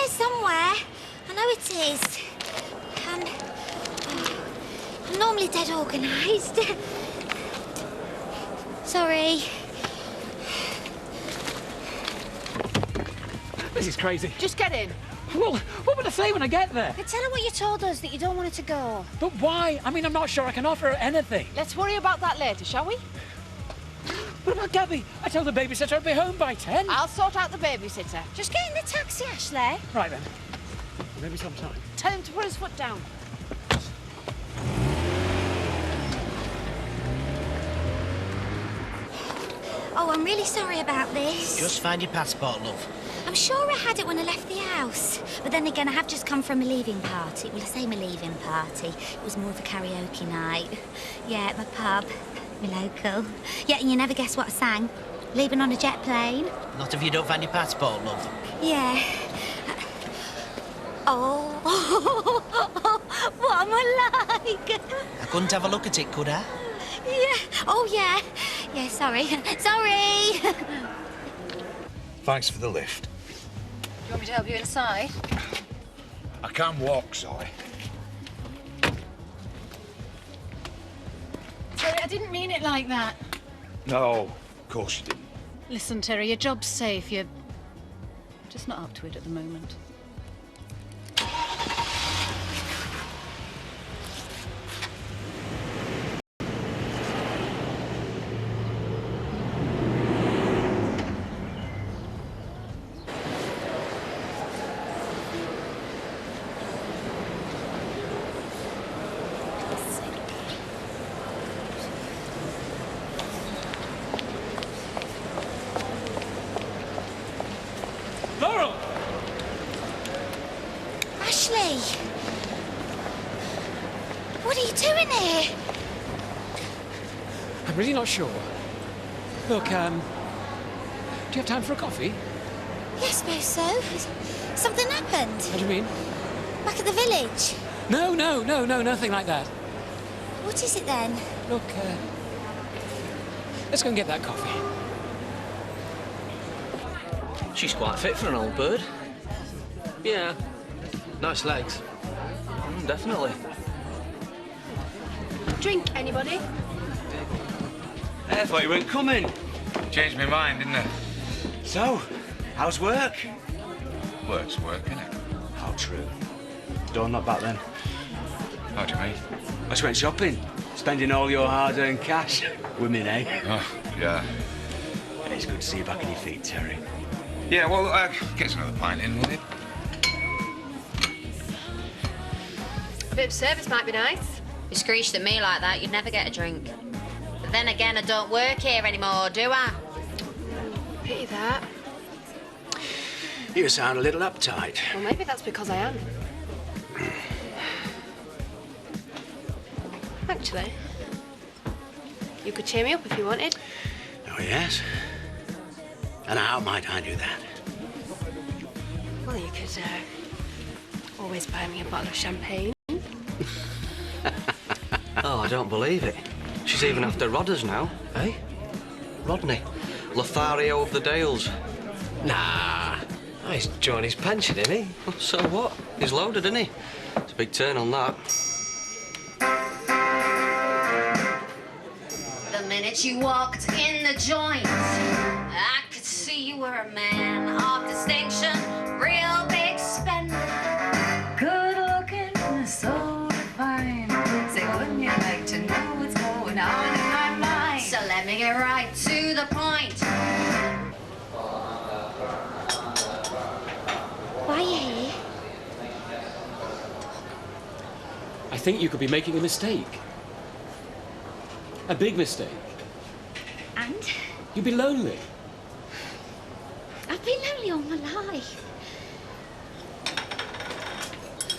here somewhere. I know it is. I'm normally dead organised. Sorry. This is crazy. Just get in. Well, what will I say when I get there? Tell her what you told us, that you don't want her to go. But why? I mean, I'm not sure I can offer her anything. Let's worry about that later, shall we? What about Gabby? I told the babysitter I'd be home by 10. I'll sort out the babysitter. Just get in the taxi, Ashley. Right then. Maybe sometime. Tell him to put his foot down. Oh, I'm really sorry about this. Just find your passport, love. I'm sure I had it when I left the house. But then again, I have just come from a leaving party. Well, I say my leaving party. It was more of a karaoke night. Yeah, at my pub. My local. Yeah, and you never guess what I sang. Leaving on a jet plane. Not if you don't find your passport, love. Yeah. Oh. What am I like? I couldn't have a look at it, could I? Yeah. Oh, yeah. Yeah, sorry. Sorry. Thanks for the lift. Do you want me to help you inside? I can't walk, sorry. Terry, I didn't mean it like that. No, of course you didn't. Listen, Terry, your job's safe. You're just not up to it at the moment. Laurel! Ashley! What are you doing here? I'm really not sure. Look, do you have time for a coffee? Yeah, I suppose so. Something happened. What do you mean? Back at the village. No, nothing like that. What is it then? Look, let's go and get that coffee. She's quite fit for an old bird. Yeah. Nice legs. Definitely. Drink, anybody? I thought you weren't coming. Changed my mind, didn't it? So, how's work? Work's work, innit? How true. Don't knock back then. How do you mean? I just went shopping, spending all your hard-earned cash. Women, eh? Oh, yeah. It's good to see you back on your feet, Terry. Yeah, well, get us another pint in, will you? A bit of service might be nice. You screeched at me like that, you'd never get a drink. But then again, I don't work here anymore, do I? Pity that. You sound a little uptight. Well, maybe that's because I am. Actually, you could cheer me up if you wanted. Oh, yes? And how might I do that? Well, you could always buy me a bottle of champagne. Oh, I don't believe it. She's even after Rodders now, eh? Rodney, Lothario of the Dales. Nah. Oh, he's drawing his pension, isn't he? So what? He's loaded, isn't he? It's a big turn on that. The minute you walked in the joint, I could see you were a man of distinction, real big spender. Good looking, so fine. Say, wouldn't you like to know what's going on in my mind? So let me get right to the point. Why are you here? I think you could be making a mistake. A big mistake. And? You'd be lonely. I've been lonely all my life.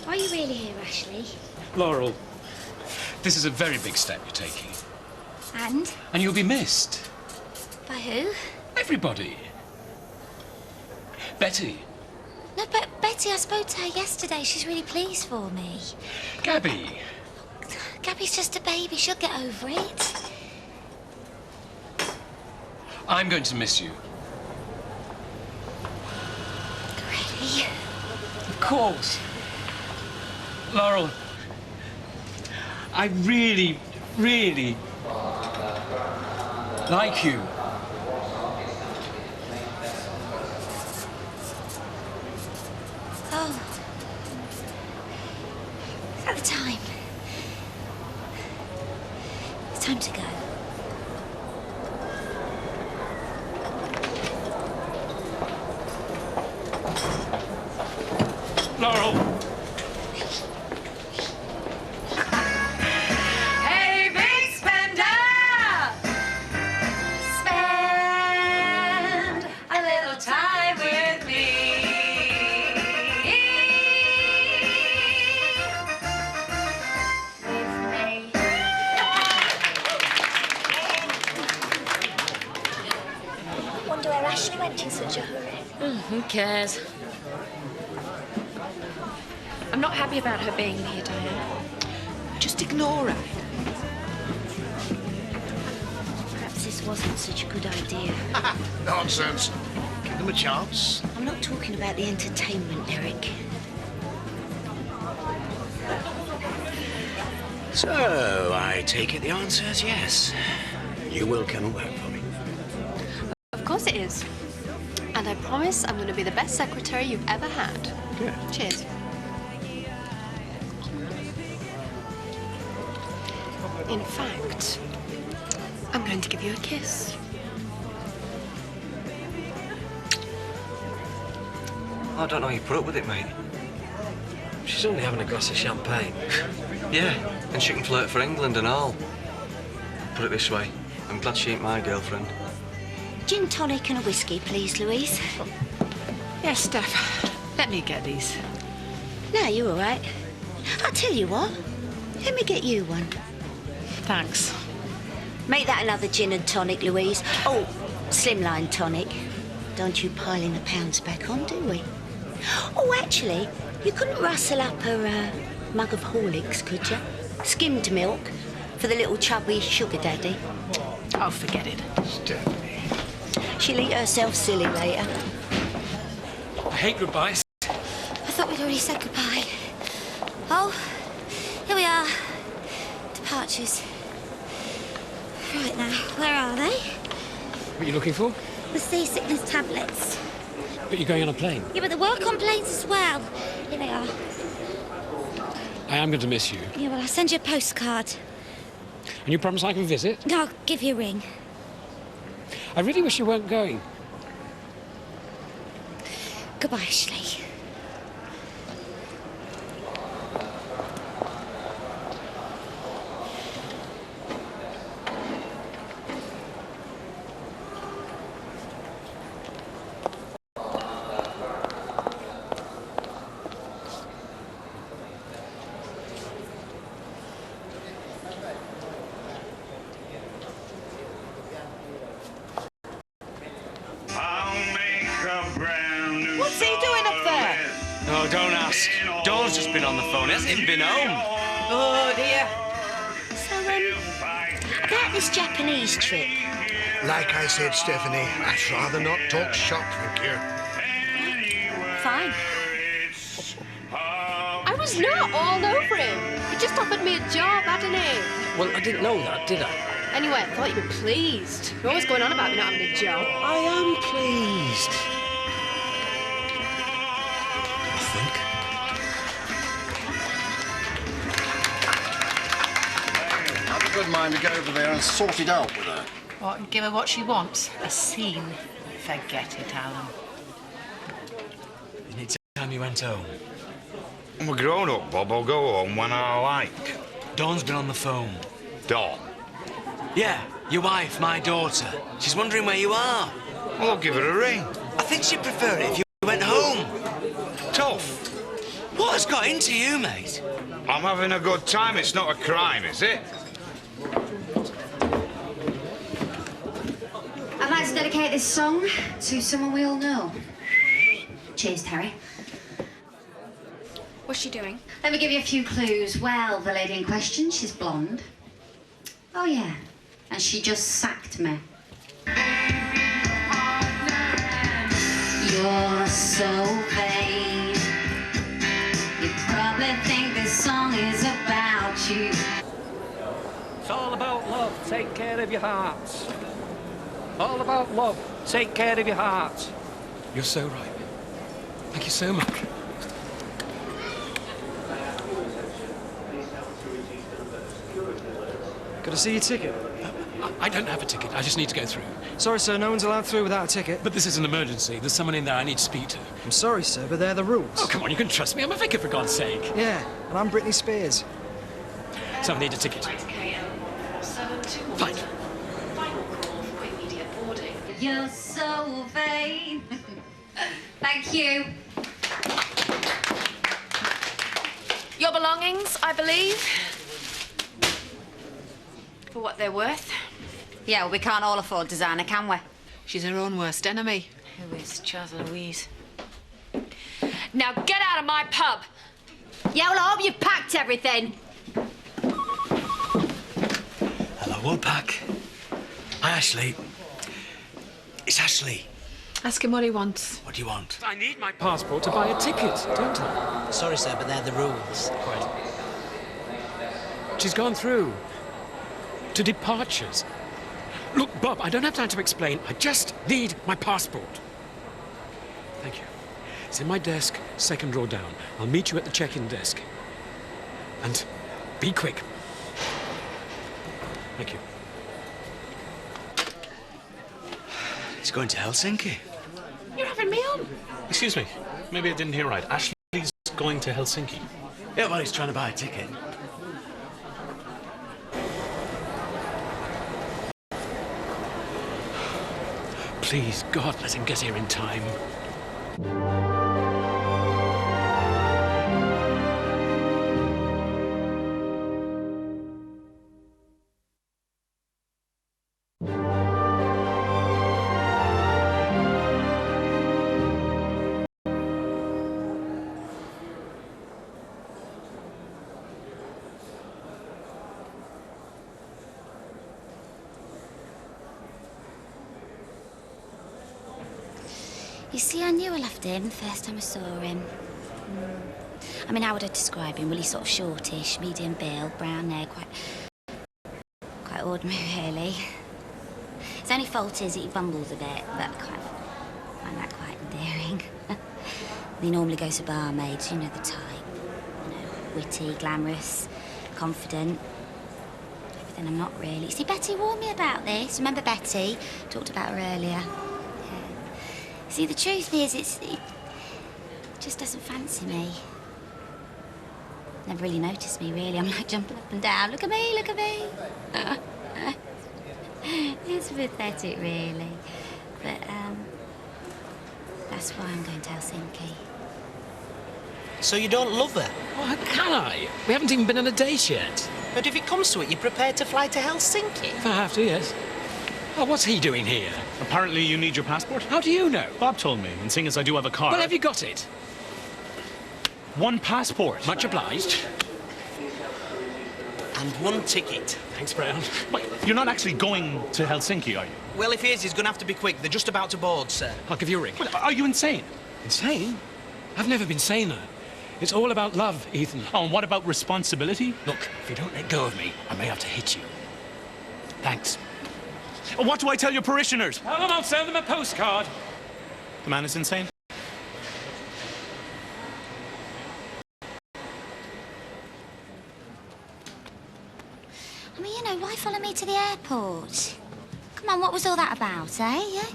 Why are you really here, Ashley? Laurel, this is a very big step you're taking. And? And you'll be missed. By who? Everybody. Betty. No, but Betty, I spoke to her yesterday. She's really pleased for me. Gabby. Gabby's just a baby. She'll get over it. I'm going to miss you. Really? Of course. Laurel, I really, really like you. Oh. Is that the time? It's time to go. Laurel. Hey, big spender! Spend a little time with me. Wonder where Ashley went in such a hurry. Who cares? I'm not happy about her being here, Diane. Just ignore her. Perhaps this wasn't such a good idea. Nonsense. Give them a chance. I'm not talking about the entertainment, Eric. So, I take it the answer is yes. You will come and work for me. Of course it is. And I promise I'm going to be the best secretary you've ever had. Good. Cheers. In fact, I'm going to give you a kiss. I don't know how you put up with it, mate. She's only having a glass of champagne. Yeah, and she can flirt for England and all. Put it this way, I'm glad she ain't my girlfriend. Gin tonic and a whiskey, please, Louise. Yes, Steph. Let me get these. No, you're all right. I'll tell you what. Let me get you one. Thanks. Make that another gin and tonic, Louise. Oh, slimline tonic. Don't you pile in the pounds back on, do we? Oh, actually, you couldn't rustle up a mug of Horlicks, could you? Skimmed milk for the little chubby sugar daddy. Oh, forget it. Stephanie. She'll eat herself silly later. I hate goodbyes. I thought we'd already said goodbye. Oh, here we are. Departures. Right now, where are they? What are you looking for? The seasickness tablets. But you're going on a plane. Yeah, but they work on planes as well. Here they are. I am going to miss you. Yeah, well, I'll send you a postcard. And you promise I can visit? No, I'll give you a ring. I really wish you weren't going. Goodbye, Ashley. What's he doing up there? No, don't ask. Dawn's just been on the phone. He hasn't even been home. Oh, dear. So, about this Japanese trip. Like I said, Stephanie, I'd rather not talk shop, thank you. Fine. I was not all over him. He just offered me a job, hadn't he? Well, I didn't know that, did I? Anyway, I thought you'd be pleased. You're always going on about me not having a job. I am pleased. I think. Have a good mind to go over there and sort it out with her. What, and give her what she wants? A scene? Forget it, Alan. Any time you went home? I'm a grown-up, Bob. I'll go home when I like. Dawn's been on the phone. Dawn. Yeah, your wife, my daughter. She's wondering where you are. Well, I'll give her a ring. I think she'd prefer it if you went home. Tough. What has got into you, mate? I'm having a good time. It's not a crime, is it? I'd like to dedicate this song to someone we all know. Cheers, Terry. What's she doing? Let me give you a few clues. Well, the lady in question, she's blonde. Oh, yeah. And she just sacked me. You're so vain. all about love. Take care of your hearts. All about love. Take care of your hearts. You're so right. Thank you so much. Got to see your ticket? I don't have a ticket. I just need to go through. Sorry, sir, no one's allowed through without a ticket. But this is an emergency. There's someone in there I need to speak to. I'm sorry, sir, but they're the rules. Oh, come on, you can trust me. I'm a vicar, for God's sake. Yeah, and I'm Britney Spears. So I need a ticket. Fine. You're so vain. Thank you. Your belongings, I believe. For what they're worth. Yeah, well, we can't all afford designer, can we? She's her own worst enemy. Who is Charles Louise? Now get out of my pub! Yeah, well, I hope you packed everything. Hello, Woodpack. Hi, Ashley. It's Ashley. Ask him what he wants. What do you want? I need my passport to buy a ticket, don't I? Sorry, sir, but they're the rules. Quite. She's gone through. To departures. Look, Bob, I don't have time to explain. I just need my passport. Thank you. It's in my desk, second drawer down. I'll meet you at the check-in desk. And be quick. Thank you. He's going to Helsinki. You're having me on. Excuse me. Maybe I didn't hear right. Ashley's going to Helsinki. Yeah, well, he's trying to buy a ticket. Please, God, let him get here in time. You see, I knew I loved him the first time I saw him. I mean, how would I describe him? Well, he's sort of shortish, medium build, brown hair, quite ordinary, really. His only fault is that he bumbles a bit, but I find that quite endearing. He normally goes for barmaids, you know the type. You know, witty, glamorous, confident. Everything I'm not really. See, Betty warned me about this. Remember Betty? Talked about her earlier. See, the truth is, it just doesn't fancy me. Never really noticed me, really. I'm like jumping up and down. Look at me, look at me. It's pathetic, really. But, that's why I'm going to Helsinki. So you don't love her? Oh, how can I? We haven't even been on a date yet. But if it comes to it, you're prepared to fly to Helsinki? If I have to, yes. Oh, what's he doing here? Apparently you need your passport. How do you know? Bob told me, and seeing as I do have a car... Well, have you got it? One passport. Much obliged. And one ticket. Thanks, Brown. Wait, you're not actually going to Helsinki, are you? Well, if he is, he's going to have to be quick. They're just about to board, sir. I'll give you a ring. Well, are you insane? Insane? I've never been saner. It's all about love, Ethan. Oh, and what about responsibility? Look, if you don't let go of me, I may have to hit you. Thanks. What do I tell your parishioners? Tell them I'll send them a postcard. The man is insane. I mean, you know, why follow me to the airport? Come on, what was all that about, eh? Yeah?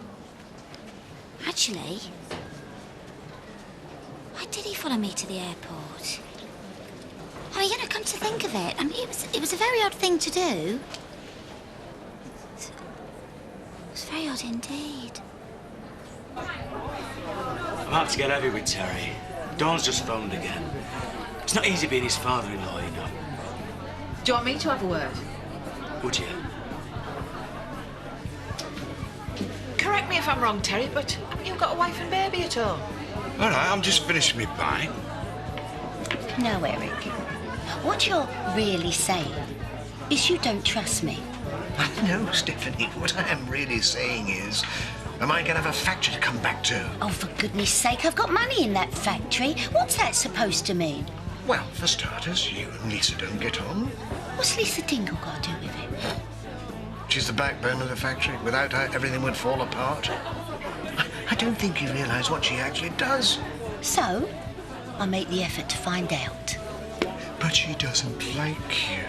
Actually, why did he follow me to the airport? I mean, you know, come to think of it, I mean, it was a very odd thing to do. It was very odd indeed. I'm about to get heavy with Terry. Dawn's just phoned again. It's not easy being his father-in-law, you know. Do you want me to have a word? Would you? Correct me if I'm wrong, Terry, but haven't you got a wife and baby at all? All right, I'm just finishing my pint. No, Eric. What you're really saying is you don't trust me. No, Stephanie, what I am really saying is, am I going to have a factory to come back to? Oh, for goodness sake, I've got money in that factory. What's that supposed to mean? Well, for starters, you and Lisa don't get on. What's Lisa Dingle got to do with it? She's the backbone of the factory. Without her, everything would fall apart. I don't think you realise what she actually does. So, I make the effort to find out. But she doesn't like you.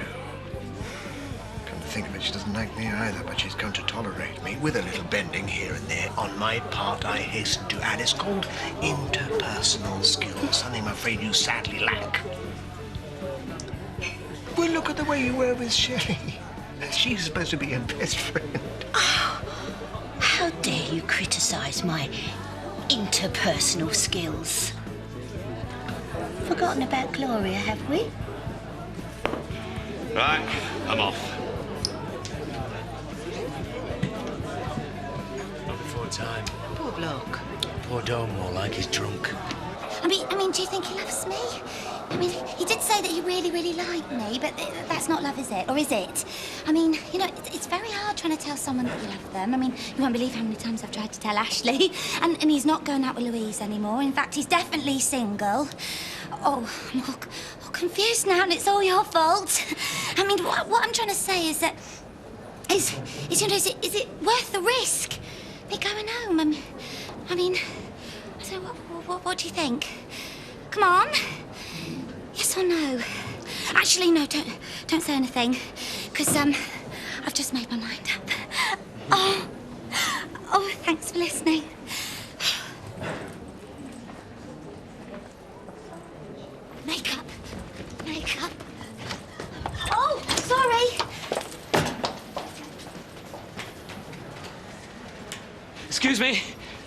Come to think of it, she doesn't like me either, but she's going to tolerate me with a little bending here and there. On my part, I hasten to add, it's called interpersonal skills, something I'm afraid you sadly lack. Well, look at the way you were with Shelley. She's supposed to be your best friend. Oh, how dare you criticise my interpersonal skills? Forgotten about Gloria, have we? Right, I'm off. Not before time. Poor bloke. Poor Dome, more like he's drunk. I mean, do you think he loves me? I mean, he did say that he really, really liked me, but that's not love, is it? Or is it? I mean, you know, it's very hard trying to tell someone that you love them. I mean, you won't believe how many times I've tried to tell Ashley. And he's not going out with Louise anymore. In fact, he's definitely single. Oh, I'm all confused now, and it's all your fault. I mean, what I'm trying to say is that... Is it worth the risk? Me going home? I mean... I don't know, what do you think? Come on. Yes or no? Actually, no, don't say anything. Because, I've just made my mind up. Oh, thanks for listening. Makeup. Oh, sorry. Excuse me.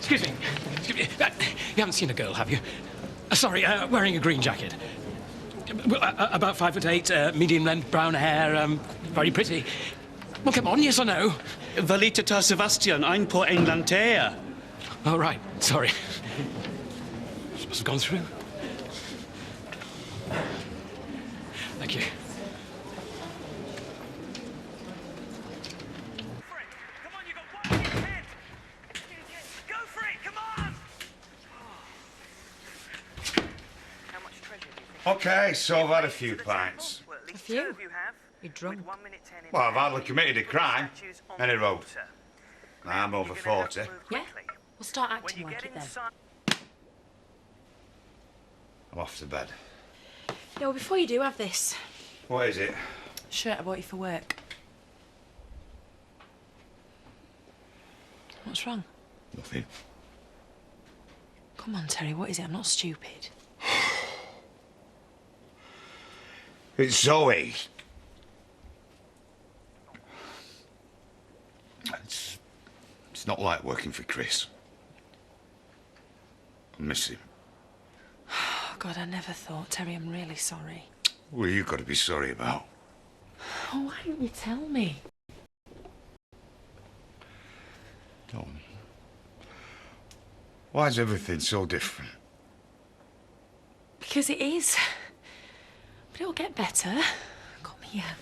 You haven't seen a girl, have you? Sorry, wearing a green jacket. Well, about 5'8", medium length, brown hair, very pretty. Well, come on, yes or no? Valitata Sebastian, ein po Englantea. Oh, right, sorry. She must have gone through. Thank you. OK, so I've had a few pints. A few? You're drunk. Well, I've hardly committed a crime. Any road. I'm over 40. Yeah? We'll start acting like it then. I'm off to bed. Yeah, well, before you do, have this. What is it? Shirt I bought you for work. What's wrong? Nothing. Come on, Terry, what is it? I'm not stupid. It's Zoe. It's not like working for Chris. I miss him. Oh, God, I never thought. Terry, I'm really sorry. What have you got to be sorry about? Oh, why didn't you tell me? Tom. Why is everything so different? Because it is. But it'll get better. Come here.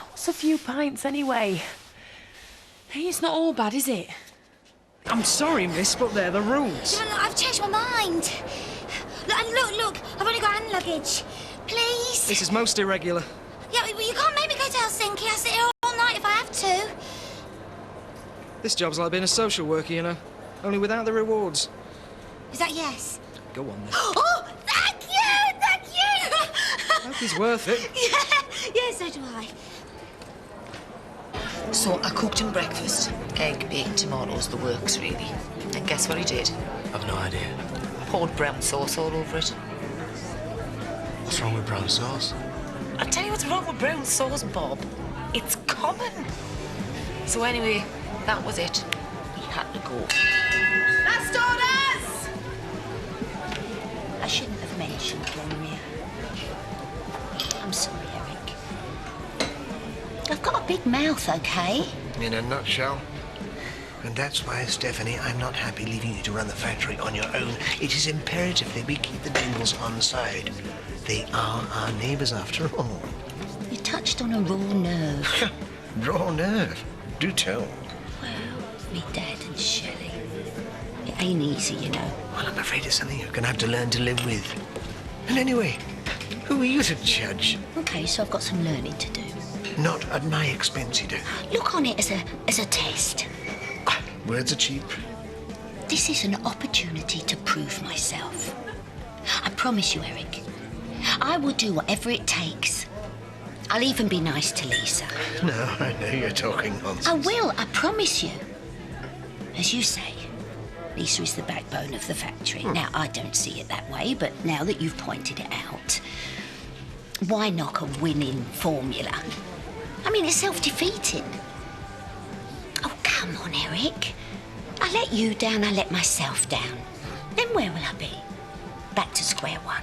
What's a few pints, anyway? Hey, it's not all bad, is it? I'm sorry, miss, but they're the rules. No, I've changed my mind. Look, I've only got hand luggage. Please. This is most irregular. Yeah, you can't make me go to Helsinki. I'll sit here all night if I have to. This job's like being a social worker, you know. Only without the rewards. Is that yes? Go on, then. Oh, thank you! I hope he's worth it. Yeah, so do I. So I cooked him breakfast. Egg, bacon, tomatoes, the works, really. And guess what he did? I've no idea. Poured brown sauce all over it. What's wrong with brown sauce? I'll tell you what's wrong with brown sauce, Bob. It's common. So anyway, that was it. He had to go. Last orders! I shouldn't have mentioned Gloria. I'm sorry, Eric. I've got a big mouth, OK? In a nutshell. And that's why, Stephanie, I'm not happy leaving you to run the factory on your own. It is imperative that we keep the Dingles on side. They are our neighbours, after all. You touched on a raw nerve. Raw nerve? Do tell. Well, me dad and Shelley. It ain't easy, you know. Well, I'm afraid it's something you're going to have to learn to live with. And anyway, who are you to judge? OK, so I've got some learning to do. Not at my expense, you do. Look on it as a test. Words are cheap. This is an opportunity to prove myself. I promise you, Eric, I will do whatever it takes. I'll even be nice to Lisa. No, I know you're talking nonsense. I will, I promise you. As you say, Lisa is the backbone of the factory. Now, I don't see it that way, but now that you've pointed it out, why knock a winning formula? I mean, it's self-defeating. Oh, come on, Eric. I let you down, I let myself down. Then where will I be? Back to square one.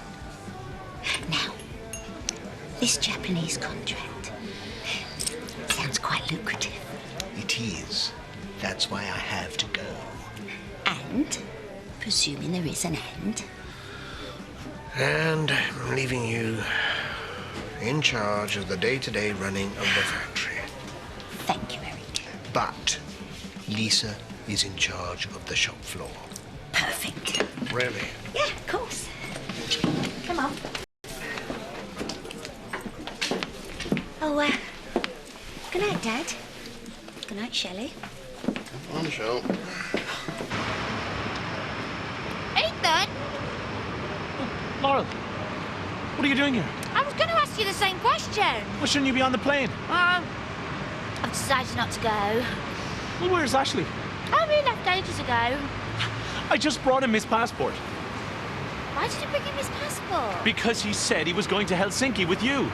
Now, this Japanese contract sounds quite lucrative. It is. That's why I have to go. And, presuming there is an end... And I'm leaving you in charge of the day-to-day running of the factory. Thank you, Eric. But Lisa is in charge of the shop floor. Perfect. Really? Yeah, of course. Come on. Oh, good night, Dad. Good night, Shelley. Come on, Shell. Ethan, Laurel, what are you doing here? I was going to ask you the same question. Well, shouldn't you be on the plane? I've decided not to go. Well, where's Ashley? Oh, we left ages ago. I just brought him his passport. Why did you bring him his passport? Because he said he was going to Helsinki with you.